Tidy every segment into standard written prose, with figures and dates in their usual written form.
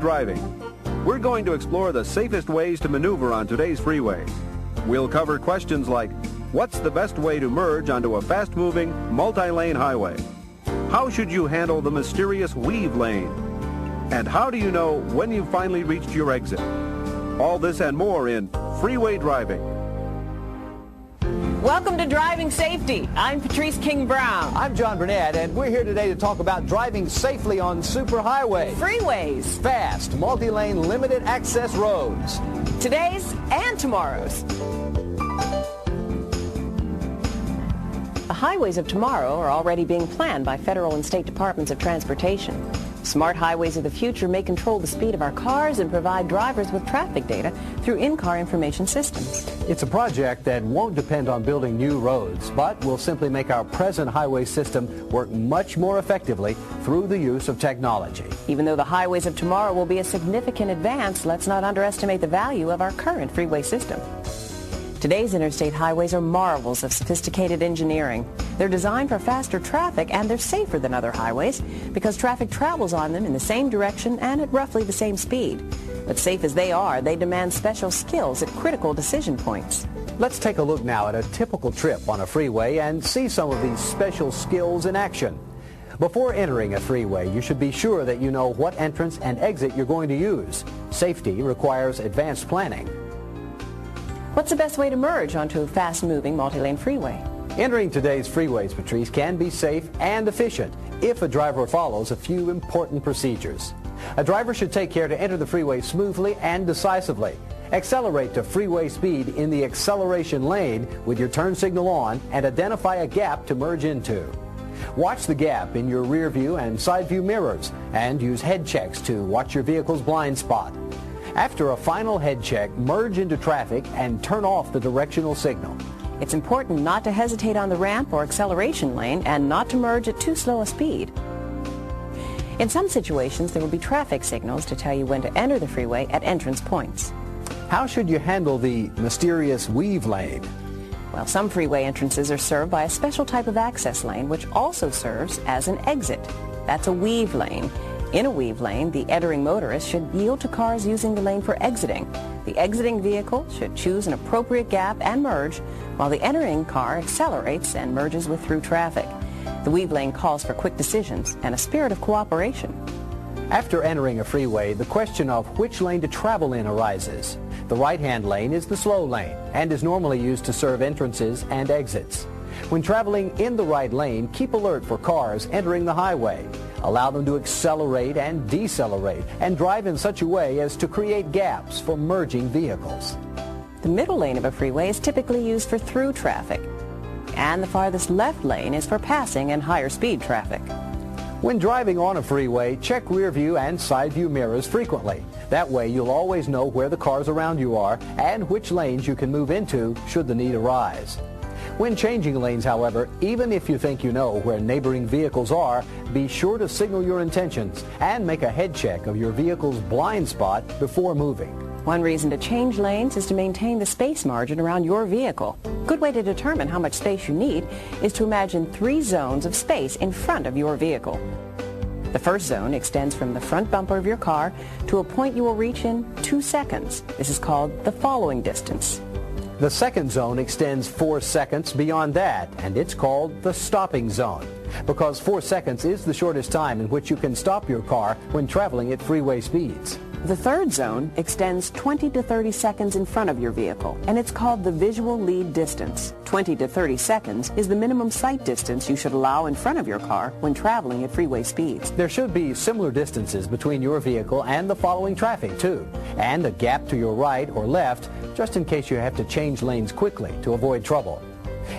Driving. We're going to explore the safest ways to maneuver on today's freeways. We'll cover questions like, what's the best way to merge onto a fast-moving, multi-lane highway? How should you handle the mysterious weave lane? And how do you know when you've finally reached your exit? All this and more in Freeway Driving. Welcome to Driving Safety. I'm Patrice King-Brown. I'm John Burnett, and we're here today to talk about driving safely on superhighways. Freeways. Fast, multi-lane, limited access roads. Today's and tomorrow's. The highways of tomorrow are already being planned by federal and state departments of transportation. Smart highways of the future may control the speed of our cars and provide drivers with traffic data through in-car information systems. It's a project that won't depend on building new roads, but will simply make our present highway system work much more effectively through the use of technology. Even though the highways of tomorrow will be a significant advance, let's not underestimate the value of our current freeway system. Today's interstate highways are marvels of sophisticated engineering. They're designed for faster traffic, and they're safer than other highways because traffic travels on them in the same direction and at roughly the same speed. But safe as they are, they demand special skills at critical decision points. Let's take a look now at a typical trip on a freeway and see some of these special skills in action. Before entering a freeway, you should be sure that you know what entrance and exit you're going to use. Safety requires advanced planning. What's the best way to merge onto a fast-moving multi-lane freeway? Entering today's freeways, Patrice, can be safe and efficient if a driver follows a few important procedures. A driver should take care to enter the freeway smoothly and decisively. Accelerate to freeway speed in the acceleration lane with your turn signal on and identify a gap to merge into. Watch the gap in your rear view and side view mirrors and use head checks to watch your vehicle's blind spot. After a final head check, merge into traffic and turn off the directional signal. It's important not to hesitate on the ramp or acceleration lane and not to merge at too slow a speed. In some situations, there will be traffic signals to tell you when to enter the freeway at entrance points. How should you handle the mysterious weave lane? Well, some freeway entrances are served by a special type of access lane, which also serves as an exit. That's a weave lane. In a weave lane, the entering motorist should yield to cars using the lane for exiting. The exiting vehicle should choose an appropriate gap and merge, while the entering car accelerates and merges with through traffic. The weave lane calls for quick decisions and a spirit of cooperation. After entering a freeway, the question of which lane to travel in arises. The right-hand lane is the slow lane and is normally used to serve entrances and exits. When traveling in the right lane, keep alert for cars entering the highway. Allow them to accelerate and decelerate and drive in such a way as to create gaps for merging vehicles. The middle lane of a freeway is typically used for through traffic, and the farthest left lane is for passing and higher speed traffic. When driving on a freeway, check rear view and side view mirrors frequently. That way you'll always know where the cars around you are and which lanes you can move into should the need arise. When changing lanes, however, even if you think you know where neighboring vehicles are, be sure to signal your intentions and make a head check of your vehicle's blind spot before moving. One reason to change lanes is to maintain the space margin around your vehicle. A good way to determine how much space you need is to imagine 3 zones of space in front of your vehicle. The first zone extends from the front bumper of your car to a point you will reach in 2 seconds. This is called the following distance. The second zone extends 4 seconds beyond that, and it's called the stopping zone, because 4 seconds is the shortest time in which you can stop your car when traveling at freeway speeds. The third zone extends 20 to 30 seconds in front of your vehicle, and it's called the visual lead distance. 20 to 30 seconds is the minimum sight distance you should allow in front of your car when traveling at freeway speeds. There should be similar distances between your vehicle and the following traffic, too, and a gap to your right or left, just in case you have to change lanes quickly to avoid trouble.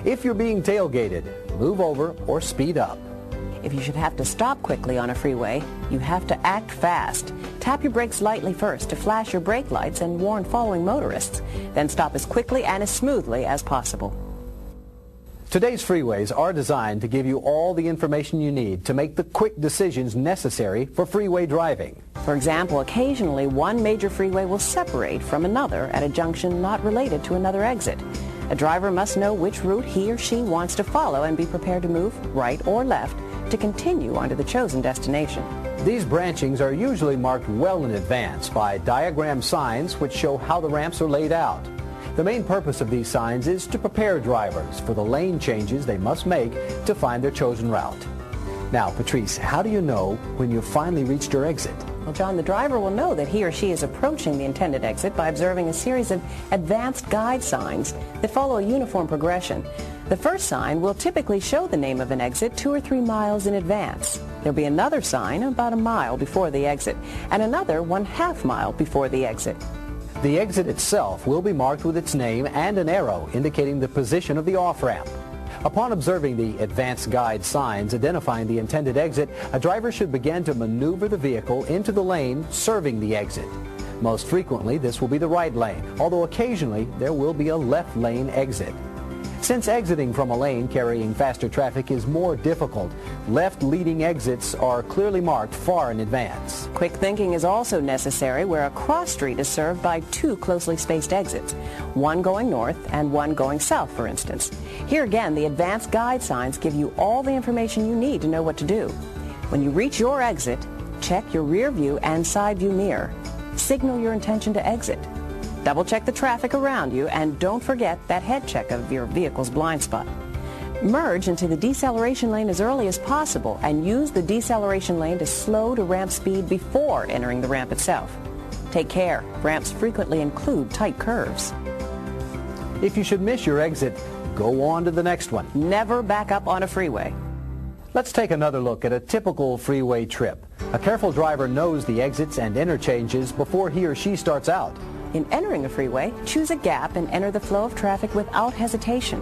If you're being tailgated, move over or speed up. If you should have to stop quickly on a freeway, you have to act fast. Tap your brakes lightly first to flash your brake lights and warn following motorists. Then stop as quickly and as smoothly as possible. Today's freeways are designed to give you all the information you need to make the quick decisions necessary for freeway driving. For example, occasionally one major freeway will separate from another at a junction not related to another exit. A driver must know which route he or she wants to follow and be prepared to move right or left to continue on to the chosen destination. These branchings are usually marked well in advance by diagram signs which show how the ramps are laid out. The main purpose of these signs is to prepare drivers for the lane changes they must make to find their chosen route. Now, Patrice, how do you know when you've finally reached your exit? Well, John, the driver will know that he or she is approaching the intended exit by observing a series of advanced guide signs that follow a uniform progression. The first sign will typically show the name of an exit 2 or 3 miles in advance. There'll be another sign about a mile before the exit, and another 1/2 mile before the exit. The exit itself will be marked with its name and an arrow indicating the position of the off-ramp. Upon observing the advanced guide signs identifying the intended exit, a driver should begin to maneuver the vehicle into the lane serving the exit. Most frequently, this will be the right lane, although occasionally there will be a left lane exit. Since exiting from a lane carrying faster traffic is more difficult, left-leading exits are clearly marked far in advance. Quick thinking is also necessary where a cross street is served by 2 closely spaced exits, one going north and one going south, for instance. Here again, the advanced guide signs give you all the information you need to know what to do. When you reach your exit, check your rear view and side view mirror. Signal your intention to exit. Double-check the traffic around you, and don't forget that head check of your vehicle's blind spot. Merge into the deceleration lane as early as possible and use the deceleration lane to slow to ramp speed before entering the ramp itself. Take care. Ramps frequently include tight curves. If you should miss your exit, go on to the next one. Never back up on a freeway. Let's take another look at a typical freeway trip. A careful driver knows the exits and interchanges before he or she starts out. In entering a freeway, choose a gap and enter the flow of traffic without hesitation.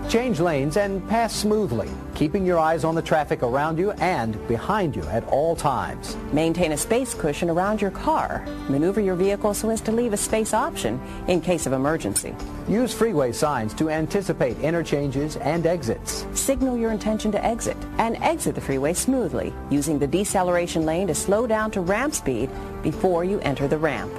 Change lanes and pass smoothly, keeping your eyes on the traffic around you and behind you at all times. Maintain a space cushion around your car. Maneuver your vehicle so as to leave a space option in case of emergency. Use freeway signs to anticipate interchanges and exits. Signal your intention to exit and exit the freeway smoothly, using the deceleration lane to slow down to ramp speed before you enter the ramp.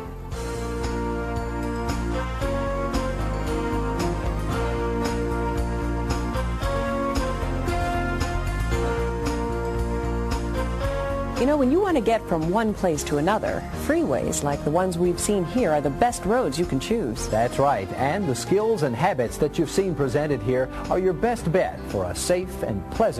You know, when you want to get from one place to another, freeways like the ones we've seen here are the best roads you can choose. That's right, and the skills and habits that you've seen presented here are your best bet for a safe and pleasant